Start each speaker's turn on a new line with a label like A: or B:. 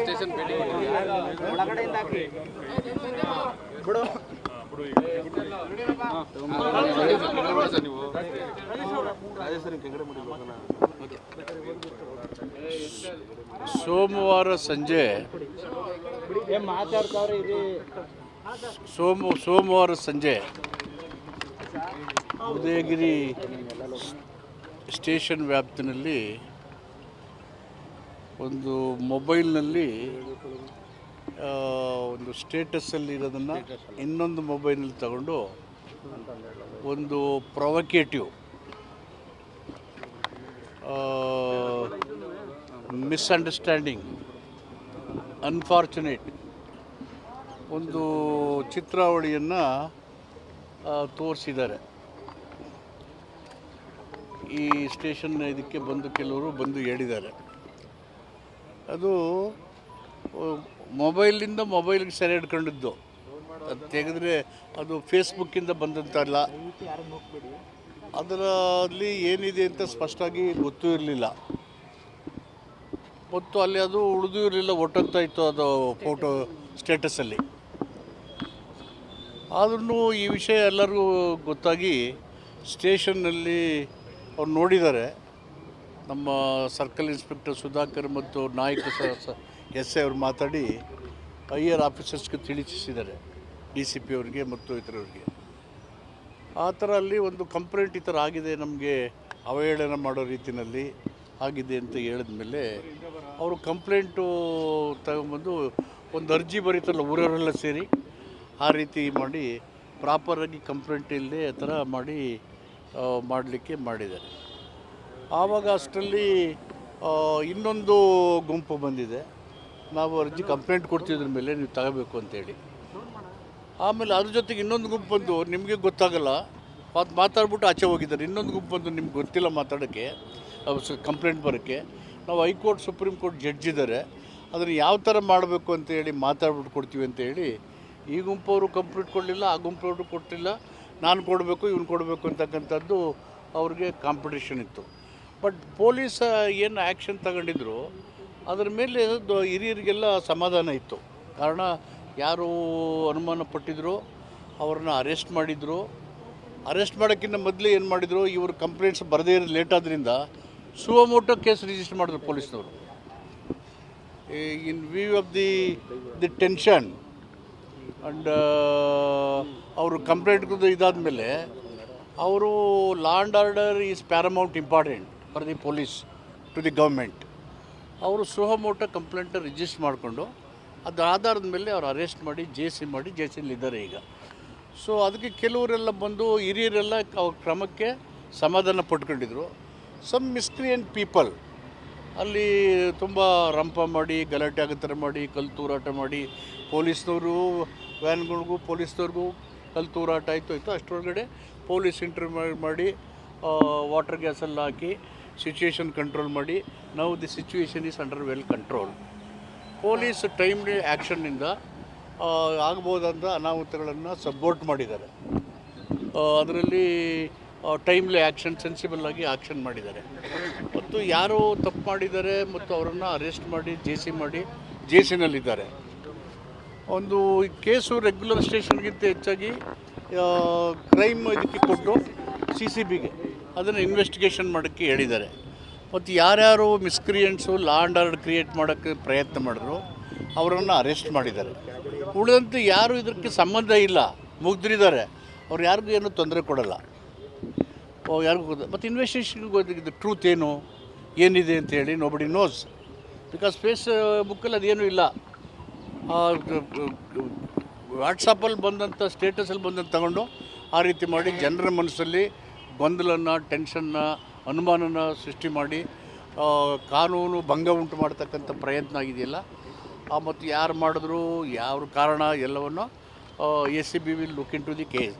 A: Station ಭೇಟಿ ಒಳಗಡೆಯಿಂದ ಹಾಕಿ ಬಿಡು
B: ಸೋಮವಾರ ಸಂಜೆ ಉದಯಗಿರಿ ಸ್ಟೇಷನ್ ವ್ಯಾಪ್ತಿನಲ್ಲಿ ಒಂದು ಮೊಬೈಲ್ನಲ್ಲಿ ಒಂದು ಸ್ಟೇಟಸಲ್ಲಿ ಇರೋದನ್ನು ಇನ್ನೊಂದು ಮೊಬೈಲ್ನಲ್ಲಿ ತಗೊಂಡು ಒಂದು ಪ್ರೊವೊಕೇಟಿವ್ ಮಿಸ್ಅಂಡರ್ಸ್ಟ್ಯಾಂಡಿಂಗ್ ಅನ್ಫಾರ್ಚುನೇಟ್ ಒಂದು ಚಿತ್ರಾವಳಿಯನ್ನು ತೋರಿಸಿದ್ದಾರೆ. ಈ ಸ್ಟೇಷನ್ ಇದಕ್ಕೆ ಬಂದು ಕೆಲವರು ಬಂದು ಹೇಳಿದ್ದಾರೆ. ಅದು ಮೊಬೈಲಿಂದ ಮೊಬೈಲ್ಗೆ ಸೆರೆ ಹಿಡ್ಕೊಂಡಿದ್ದು. ಅದು ತೆಗೆದ್ರೆ ಅದು ಫೇಸ್ಬುಕ್ಕಿಂದ ಬಂದಂತಲ್ಲ, ಅದರಲ್ಲಿ ಏನಿದೆ ಅಂತ ಸ್ಪಷ್ಟವಾಗಿ ಗೊತ್ತೂ ಇರಲಿಲ್ಲ ಮತ್ತು ಅಲ್ಲಿ ಅದು ಉಳಿದೂ ಇರಲಿಲ್ಲ, ಒಟ್ಟೋಗ್ತಾ ಇತ್ತು ಅದು ಫೋಟೋ ಸ್ಟೇಟಸಲ್ಲಿ. ಆದ್ರೂ ಈ ವಿಷಯ ಎಲ್ಲರಿಗೂ ಗೊತ್ತಾಗಿ ಸ್ಟೇಷನ್ನಲ್ಲಿ ಅವ್ರು ನೋಡಿದ್ದಾರೆ. ನಮ್ಮ ಸರ್ಕಲ್ ಇನ್ಸ್ಪೆಕ್ಟರ್ ಸುಧಾಕರ್ ಮತ್ತು ನಾಯಕ ಎಸ್ ಐ ಅವರು ಮಾತಾಡಿ ಹೈಯರ್ ಆಫೀಸರ್ಸ್ಗೆ ತಿಳಿಸಿದ್ದಾರೆ, DCP ಅವರಿಗೆ ಮತ್ತು ಇತರರಿಗೆ. ಆ ಥರ ಅಲ್ಲಿ ಒಂದು ಕಂಪ್ಲೇಂಟ್ ಈ ಥರ ಆಗಿದೆ, ನಮಗೆ ಅವಹೇಳನ ಮಾಡೋ ರೀತಿಯಲ್ಲಿ ಆಗಿದೆ ಅಂತ ಹೇಳಿದ್ಮೇಲೆ ಅವರು ಕಂಪ್ಲೇಂಟು ತಗೊಂಬಂದು ಒಂದು ಅರ್ಜಿ ಬರೀತಲ್ಲ ಊರವರೆಲ್ಲ ಸೇರಿ, ಆ ರೀತಿ ಮಾಡಿ ಪ್ರಾಪರಾಗಿ ಕಂಪ್ಲೇಂಟ್ ಇಲ್ಲದೆ ಆ ಥರ ಮಾಡಲಿಕ್ಕೆ ಮಾಡಿದ್ದಾರೆ. ಆವಾಗ ಅಷ್ಟರಲ್ಲಿ ಇನ್ನೊಂದು ಗುಂಪು ಬಂದಿದೆ, ನಾವು ಅರ್ಜಿ ಕಂಪ್ಲೇಂಟ್ ಕೊಡ್ತಿದ್ರ ಮೇಲೆ ನೀವು ತಗೋಬೇಕು ಅಂತೇಳಿ. ಆಮೇಲೆ ಅದ್ರ ಜೊತೆಗೆ ಇನ್ನೊಂದು ಗುಂಪು ಬಂದು ನಿಮಗೆ ಗೊತ್ತಾಗಲ್ಲ ಮಾತಾಡ್ಬಿಟ್ಟು ಆಚೆ ಹೋಗಿದ್ದಾರೆ. ಇನ್ನೊಂದು ಗುಂಪು ಬಂದು ನಿಮ್ಗೆ ಗೊತ್ತಿಲ್ಲ ಮಾತಾಡೋಕ್ಕೆ, ಕಂಪ್ಲೇಂಟ್ ಬರೋಕ್ಕೆ. ನಾವು ಹೈಕೋರ್ಟ್ ಸುಪ್ರೀಂ ಕೋರ್ಟ್ ಜಡ್ಜ್ ಇದ್ದಾರೆ, ಅದನ್ನು ಯಾವ ಥರ ಮಾಡಬೇಕು ಅಂತೇಳಿ ಮಾತಾಡ್ಬಿಟ್ಟು ಕೊಡ್ತೀವಿ ಅಂತೇಳಿ ಈ ಗುಂಪವರು ಕಂಪ್ಲೇಂಟ್ ಕೊಡಲಿಲ್ಲ, ಆ ಗುಂಪವರು ಕೊಟ್ಟಿಲ್ಲ, ನಾನು ಕೊಡಬೇಕು ಇವ್ನು ಕೊಡಬೇಕು ಅಂತಕ್ಕಂಥದ್ದು ಅವ್ರಿಗೆ ಕಾಂಪಿಟೇಷನ್ ಇತ್ತು. ಬಟ್ ಪೊಲೀಸ್ ಏನು ಆ್ಯಕ್ಷನ್ ತಗೊಂಡಿದ್ರು ಅದರ ಮೇಲೆ ಹಿರಿಯರಿಗೆಲ್ಲ ಸಮಾಧಾನ ಇತ್ತು. ಕಾರಣ ಯಾರು ಅನುಮಾನ ಪಟ್ಟಿದ್ರು ಅವ್ರನ್ನ ಅರೆಸ್ಟ್ ಮಾಡಿದರು. ಅರೆಸ್ಟ್ ಮಾಡೋಕ್ಕಿಂತ ಮೊದಲೇ ಏನು ಮಾಡಿದರು, ಇವರು ಕಂಪ್ಲೇಂಟ್ಸ್ ಬರದೇ ಇರೋದು ಲೇಟ್ ಆದ್ದರಿಂದ ಸುವಮೋಟೋ ಕೇಸ್ ರಿಜಿಸ್ಟರ್ ಮಾಡಿದ್ರು ಪೊಲೀಸ್ನವರು. In view of the tension and ಅವರು ಕಂಪ್ಲೇಂಟ್ ಇದಾದ ಮೇಲೆ ಅವರು law and order is paramount important for the police to the government. ಅವರು ಸುವಮೋಟೋ ಕಂಪ್ಲೇಂಟ್ ರಿಜಿಸ್ಟರ್ ಮಾಡಿಕೊಂಡು ಅದರ ಆಧಾರದ ಮೇಲೆ ಅವ್ರು ಅರೆಸ್ಟ್ ಮಾಡಿ ಜೇಸಿಲಿದ್ದಾರೆ ಈಗ. ಸೊ ಅದಕ್ಕೆ ಕೆಲವರೆಲ್ಲ ಬಂದು ಹಿರಿಯರೆಲ್ಲ ಅವ್ರ ಕ್ರಮಕ್ಕೆ ಸಮಾಧಾನ ಪಟ್ಕೊಂಡಿದ್ರು. ಸಮ್ ಮಿಸ್ಕ್ರಿಯೆಂಟ್ ಪೀಪಲ್ ಅಲ್ಲಿ ತುಂಬ ರಂಪ ಮಾಡಿ, ಗಲಾಟೆ ಆಗೋ ಥರ ಮಾಡಿ, ಕಲ್ಲು ತೂರಾಟ ಮಾಡಿ, ಪೊಲೀಸ್ನವರು ವ್ಯಾನ್ಗಳಿಗೂ ಪೊಲೀಸ್ನವ್ರಿಗೂ ಕಲ್ಲು ತೂರಾಟ ಆಯಿತು. ಅಷ್ಟರೊಳಗಡೆ ಪೊಲೀಸ್ ಇಂಟರ್ವ್ಯೂ ಮಾಡಿ ವಾಟರ್ ಗ್ಯಾಸೆಲ್ಲ ಹಾಕಿ ಸಿಚುವೇಶನ್ ಕಂಟ್ರೋಲ್ ಮಾಡಿ now the situation is under well control. Police timely ಆ್ಯಕ್ಷನ್ನಿಂದ ಆಗ್ಬೋದಂಥ ಅನಾಹುತಗಳನ್ನು ಸಪೋರ್ಟ್ ಮಾಡಿದ್ದಾರೆ. ಅದರಲ್ಲಿ ಟೈಮ್ಲಿ ಆ್ಯಕ್ಷನ್, ಸೆನ್ಸಿಬಲ್ ಆಗಿ ಆ್ಯಕ್ಷನ್ ಮಾಡಿದ್ದಾರೆ. ಮತ್ತು ಯಾರು ತಪ್ಪು ಮಾಡಿದ್ದಾರೆ ಮತ್ತು ಅವರನ್ನು ಅರೆಸ್ಟ್ ಮಾಡಿ ಜೇಸಿನಲ್ಲಿದ್ದಾರೆ. ಒಂದು ಕೇಸು ರೆಗ್ಯುಲರ್ ಸ್ಟೇಷನ್ಗಿಂತ ಹೆಚ್ಚಾಗಿ ಕ್ರೈಮ್ ಇದಕ್ಕೆ ಕೊಟ್ಟು CCBಗೆ ಅದನ್ನು ಇನ್ವೆಸ್ಟಿಗೇಷನ್ ಮಾಡೋಕ್ಕೆ ಹೇಳಿದ್ದಾರೆ. ಮತ್ತು ಯಾರ್ಯಾರು ಮಿಸ್ಕ್ರಿಯೆಂಟ್ಸು ಲಾ ಆ್ಯಂಡ್ ಆರ್ಡರ್ ಕ್ರಿಯೇಟ್ ಮಾಡೋಕ್ಕೆ ಪ್ರಯತ್ನ ಮಾಡಿದ್ರು ಅವರನ್ನು ಅರೆಸ್ಟ್ ಮಾಡಿದ್ದಾರೆ. ಉಳಿದಂತೆ ಯಾರು ಇದಕ್ಕೆ ಸಂಬಂಧ ಇಲ್ಲ, ಮುಗ್ದಿದ್ದಾರೆ, ಅವ್ರು ಯಾರಿಗೂ ಏನೂ ತೊಂದರೆ ಕೊಡಲ್ಲ, ಯಾರಿಗೂ ಗೊತ್ತ. ಮತ್ತು ಇನ್ವೆಸ್ಟಿಗೇಷನ್ಗೆ ಗೊತ್ತಿದ್ದು ಟ್ರೂತ್ ಏನಿದೆ ಅಂತೇಳಿ ನೋಬಡಿ ನೋಸ್, ಬಿಕಾಸ್ ಫೇಸ್ಬುಕ್ಕಲ್ಲಿ ಅದೇನೂ ಇಲ್ಲ. ವಾಟ್ಸಪ್ಪಲ್ಲಿ ಬಂದಂಥ ಸ್ಟೇಟಸಲ್ಲಿ ಬಂದಂತ ತಗೊಂಡು ಆ ರೀತಿ ಮಾಡಿ ಜನರ ಮನಸ್ಸಲ್ಲಿ ಗೊಂದಲನ, ಟೆನ್ಷನ್ನ, ಅನುಮಾನನ ಸೃಷ್ಟಿ ಮಾಡಿ ಕಾನೂನು ಭಂಗ ಉಂಟು ಮಾಡ್ತಕ್ಕಂಥ ಪ್ರಯತ್ನ ಆಗಿದೆಯಲ್ಲ, ಮತ್ತು ಯಾರು ಮಾಡಿದ್ರು, ಯಾವ ಕಾರಣ ಎಲ್ಲವನ್ನು ACB will look in to the case.